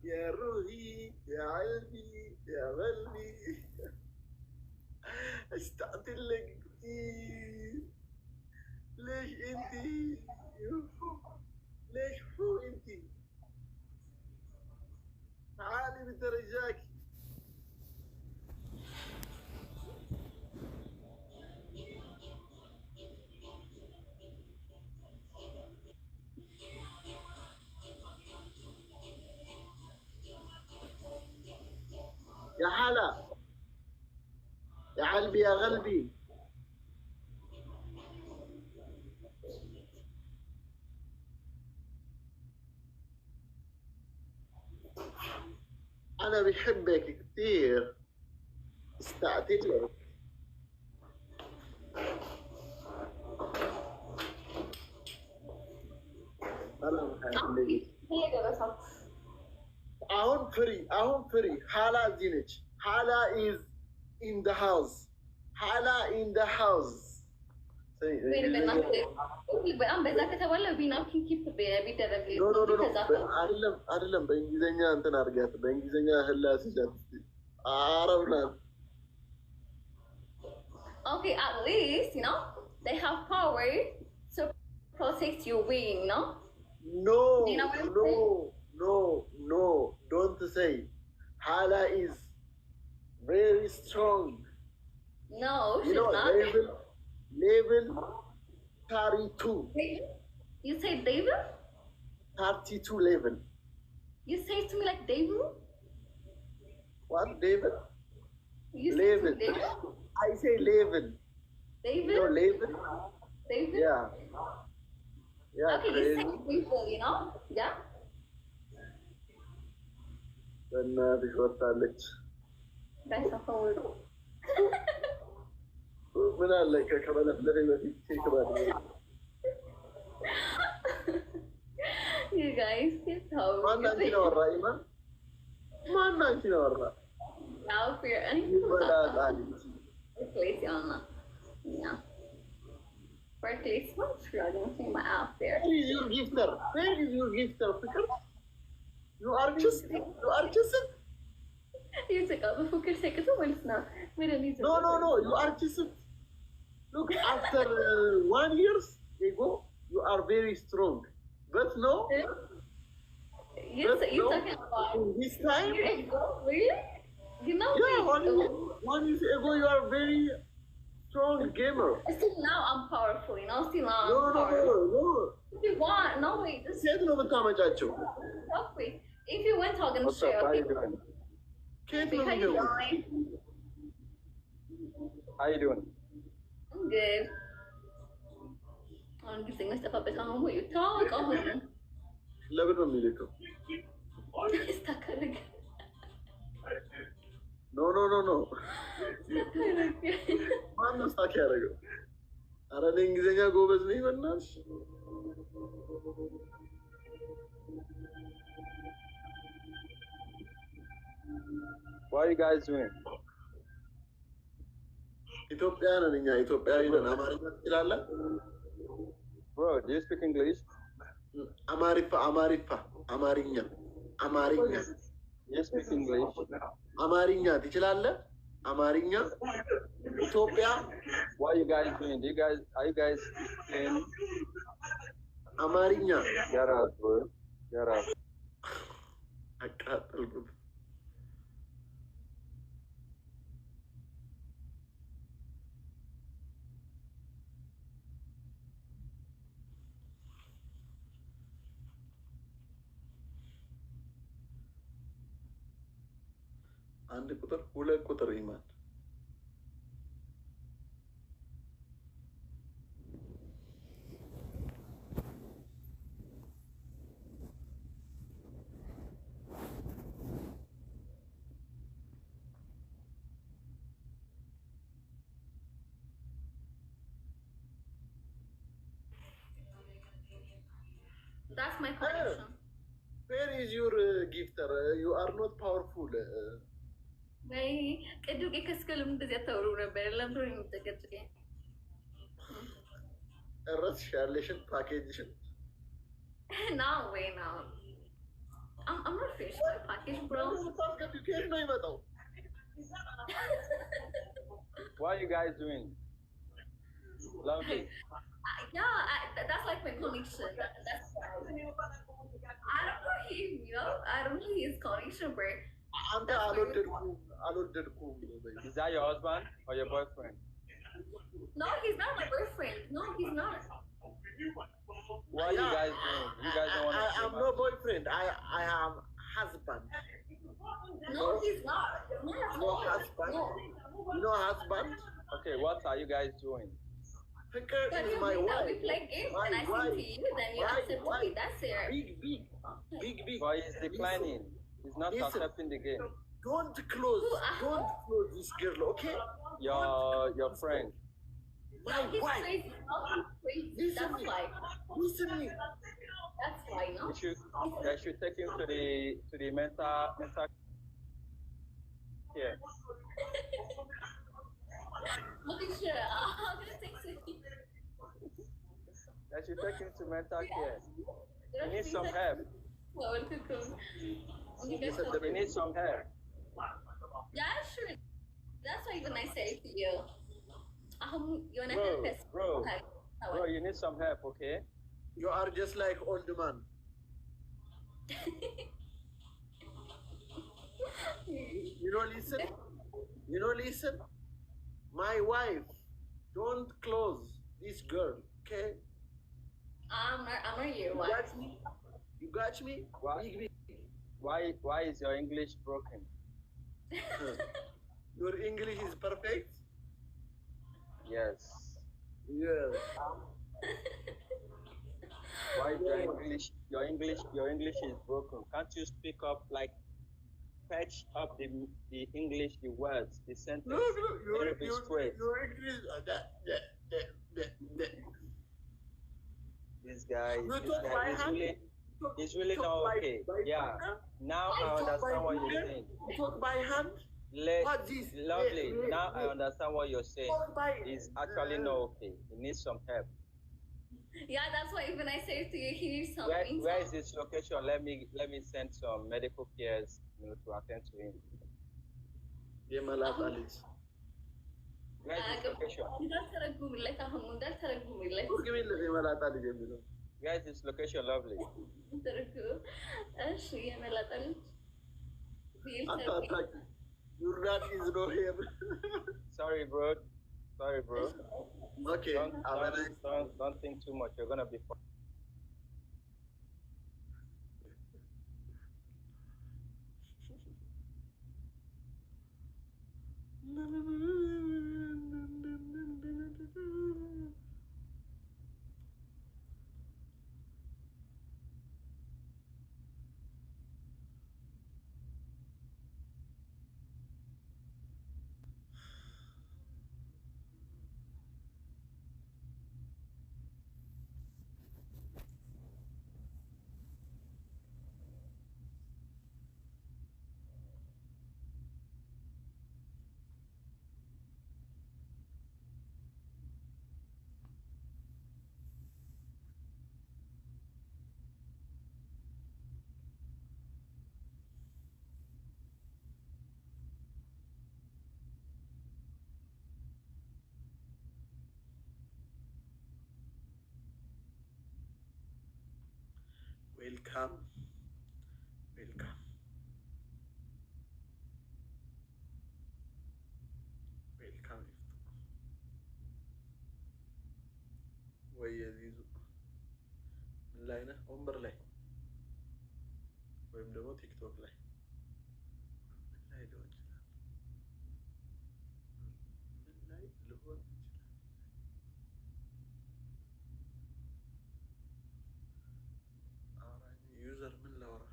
يا روحي يا قلبي يا قلبي اشتقت لك كتير. ليش انتي ليش هو انتي تعالي بترجاكي. يا حلا يا قلبي يا قلبي. أنا بحبك كتير استعدت لك. أنا بحبك. أهون فري حلا እዚህ ነች. حلا is in the house. حلا in the house. በጣም በዛ ከተባለ ቢናችን ኪፕ ቢደረግ አይደለም። በእንግሊዝኛ እንትን አድርጊያት። በእንግሊዝኛ ህላስ ይዛት አረብ ናት። Okay, at least, you know, they have power to protect your wing, no? No, you know what I'm no, saying? no, don't say. Hala is very strong. No, You she's know, not. level 32. You say David? 32 level. You say it to me like David? What, David? You say it to me David? I say level. David? You know, level? David? Yeah. Yeah, okay, crazy. you say David, you know? Yeah? በእናትሽ ወጣለች። That's a whole... ምን አለ ከመለፍለፌ በፊት ቼክ ባድርግ። You guys can tell me. ማን አንቺን አወራ? ኢማን ማን አንቺን አወራ? Now for your ይበላል። place on yeah. For at least one struggling to my out there. Where is your gifter? Where is your gifter? You are just You took out the focus second when it's not. We don't need to. No. You are just look after 1 year ago. You are very strong, but no. You talking about this time? Really? You know? Yeah, 1 year ago you are very strong gamer. Still now I'm powerful. You know, still now I'm powerful. No. If you want, no wait. This ሴት ነው የምታመጫቸው። wait. If you went talking to share, How you doing? ከየት ነው how you የሚገቡት? doing? How you doing? I'm good. I'm just thinking stuff up at home. What you talk on? ለምን ነው የሚልከው? Stuck again. ኖ ማነው ስታክ ያደረገው? ኧረ እኔ እንግሊዝኛ ጎበዝ ነኝ በእናትሽ። What are you guys doing? ኢትዮጵያ ነን እኛ ኢትዮጵያዊ ነን። አማርኛ ትችላለህ? Bro, do you speak English? አማርኛ You speak English? አማርኛ ትችላለህ? አማርኛ ኢትዮጵያ What are you guys doing? Are you guys in? አማርኛ Get out, bro. Get out. አቃጠልኩት። አንድ ቁጥር 2 ቁጥር ኢማን That's my connection. Where is your gifter? You are not powerful. ወይ ቅዱቅ ከስከልም እንደዚህ አታወሩ ነበር። ለምንድን ነው የምትጨቀጭቀኝ? እረስሽ ያለሽን ፓኬጅሽን No way, no. I'm not finish my package, bro. What are you guys doing? Lovely. That's like my connection. That's why. I don't know him, I don't know his connection, bro. Is that your husband or your boyfriend? No, he's not my boyfriend. No, he's not. What are you guys doing? You guys don't want to I'm no boyfriend. I am husband. No, he's not. No husband. No. No husband. Okay, what are you guys doing? Ficker But is you my mean that wife. we play games and I sing to you, then you accept me. That's it. Big. But he's declining. He's not Listen. accepting the game. Don't close this girl, okay? Your friend. My He's wife. crazy. Crazy. Listen That's me. why. Listen me. That's why, no? They should take him to the mental care. Look at you. I'm gonna take it. They should take him to mental care. He needs some help. He needs some help. Yeah, sure. That's why even I say to you. You wanna help us? Bro, you need some help, okay? You are just like old man. You know, listen. My wife, don't close this girl, okay? I'm not your wife. You got me? Why is your English broken? Your English is perfect? Yes. Yeah. Why is your English is broken? Can't you speak up, like patch up the English, the words, the sentence? No, your English, This guy is really not okay. Yeah. Now I understand what you're saying. Talk by hand. Lovely. Now I understand what you're saying. It's actually not okay. He needs some help. Yeah, that's why even I say to you, he needs some Where is his location? Let me send some medical cares, to attend to him. Yeah, my love, Alice. Where is his location? Where is his location, lovely? Your dad is no here. Sorry, bro. Okay. Don't think too much. You're gonna be fine. Welcome. ወይ የዚዙ ምን ላይ ነህ? ወንበር ላይ ወይም ደግሞ ቲክቶክ ላይ ምን ላይ ሊሆን ይችላል? አውራኝ ዩዘር ምን ላውራ?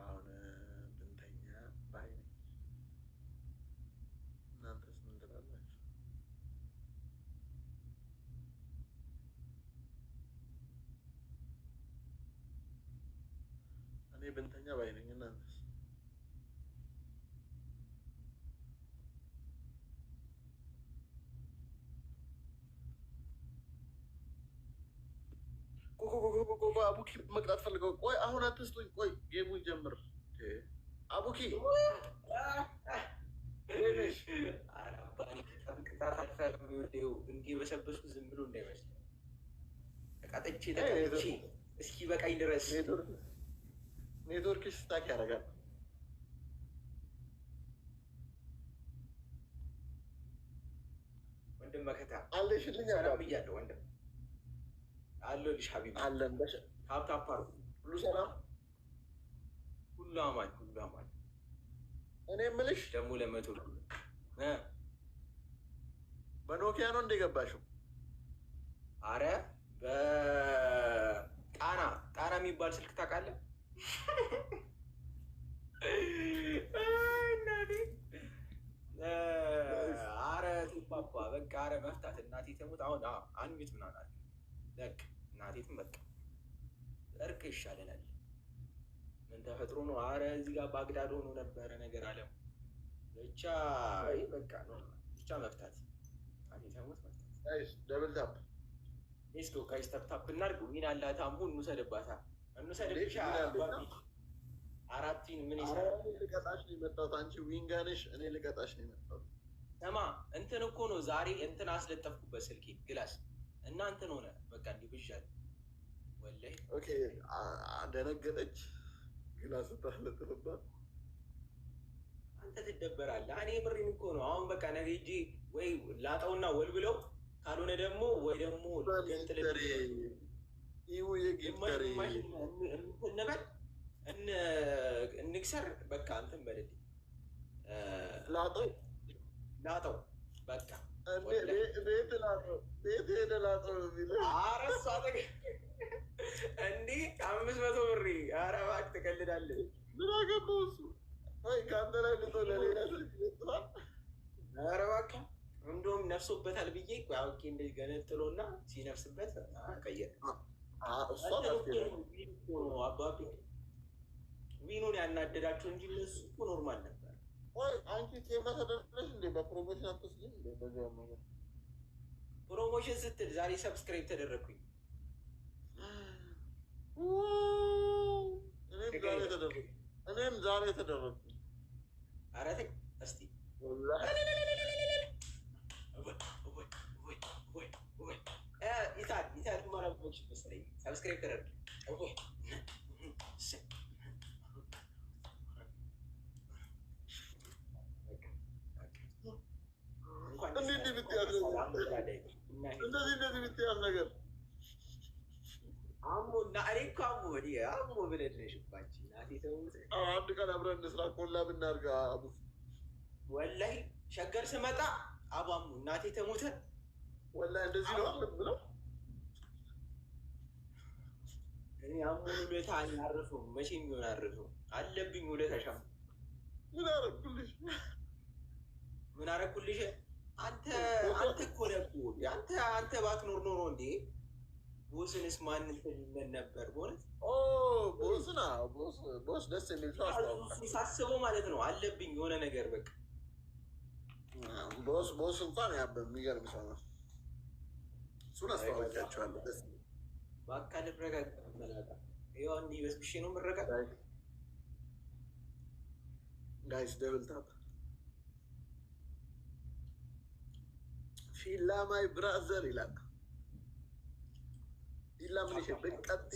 አሁን ብንተኛ ባይ ነኝ። እናንተስ ምን ትላላችሁ? እኔ ብንተኛ ባይ ነኝ። እናንተስ? አቡኪ መቅጣት ፈልገው። ቆይ አሁን አትስጡኝ። ቆይ ጌሙ ይጀምር። አቡኪ እንዲህ በሰበሱ ዝም ብሎ እንዳይመስል ተቃጥቼ ተቃጥቼ እስኪ በቃኝ ድረስ ኔትወርክ ስታክ ያደርጋል። ወንድም መከታ አለሽልኝ ሰላም ብያለሁ። ወንድም አለሁልሽ ሀቢብ አለን። ሀብታም ፓሩ ሁሉ ሰላም፣ ሁሉ አማን፣ ሁሉ አማን። እኔ የምልሽ ደግሞ ለመቶ በኖኪያ ነው እንደገባሽው? አረ በጣና ጣና የሚባል ስልክ ታውቃለህ? አረ ቱፓፓ በቃ አረ መፍታት እናቴ ተሞት። አሁን አንሚት ምናምን አለ በቃ እናቴትም በቃ እርቅ ይሻለናል። ምን ተፈጥሮ ነው? አረ እዚህ ጋር ባግዳድ ሆኖ ነበረ ነገር አለም ብቻ በቃ ነው ብቻ መፍታት እናቴ ተሞት መፍታት። ደብል ታፕ ሌስቶ ጋይስ ተፕታፕ እናድርግ። ዊን አላት አምቡ እንውሰድባታ እንውሰድብሻ አራቲን ምን ይሰራል? ልቀጣሽ ነው የመጣሁት። አንቺ ዊንጋ ነሽ፣ እኔ ልቀጣሽ ነው የመጣሁት። ሰማ እንትን እኮ ነው ዛሬ እንትን አስለጠፍኩበት ስልኬ ግላስ እና እንትን ሆነ በቃ እንዲብዣል ወላሂ። ኦኬ ደነገጠች። ግላስ ታስለጥፍባት አንተ ትደበራለህ። እኔ ብሬን እኮ ነው አሁን በቃ ነገ ሂጂ ወይ ላጠውና ወልብለው ካልሆነ ደግሞ ወይ ደግሞ ገንጥል ይሁ የጌምተሪ እንበል እንክሰር በቃ እንትን በልልኝ ላጠው በቃ ቤት ሄደ ላጠው የሚለው አረሱ አጠቅ እንዲህ 500 ብር። ኧረ እባክህ ትቀልዳለህ። ምን አገባው እሱ? ወይ ከአንተ ላይ ልጦ ለሌላ ይጥላል። ኧረ እባክህ እንደውም ነፍሶበታል ብዬ አውቄ እንደዚህ ገነጥሎና ሲነፍስበት ቀየረ። አባቢ ዊኑን ያናደዳቸው እንጂ እነሱ እኮ ኖርማል ነበር። አንቺ ቴማ ተደረሽ እንዴ? በፕሮሞሽን አትወስጂም እንዴ? በዚያ ነገር ፕሮሞሽን ስትል ዛሬ ሰብስክራይብ ተደረግኩኝ። እኔም ዛሬ ተደረግኩኝ። ኧረ ተይ እስኪ ይታል ማለቦች መሰለኝ ሰብስክራይብ ተደረግ እንደዚህ ብትያዝ ነገር አሞ እና እኔ እኮ አሞ ብለሽ ባንቺ ናቴ ተውት። አንድ ቀን አብረን እንስራ ኮላ ብናርጋ አቡ ወላሂ ሸገር ስመጣ አባሙ እናቴ ተሞተ። ወላሂ እንደዚህ ነው ብለው እኔ አሞን ውለታ አያርፈው መቼም ይሆን አርፈው አለብኝ ውለታ ሻም ምን አረኩልሽ? ምን አረኩልሽ? አንተ እኮ ነበር አንተ ባትኖር ኖሮ እንዴ ቦስንስ ማን እንትን ነበር? ቦስ ደስ የሚል ሰው ሳስበው ማለት ነው አለብኝ የሆነ ነገር በቃ ቦስ እንኳን የሚገርም ሰው ነው። እሱን አስተዋወቂያቸዋለሁ። ደስ በአካል ረጋጋ መላጣ ይኸው እንዲህ በስብሼ ነው የምረጋጋ። ጋይስ ደብል ታፕ ፊላ ማይ ብራዘር ይላል። ፊላ ምን ይሸጥ ቀጥ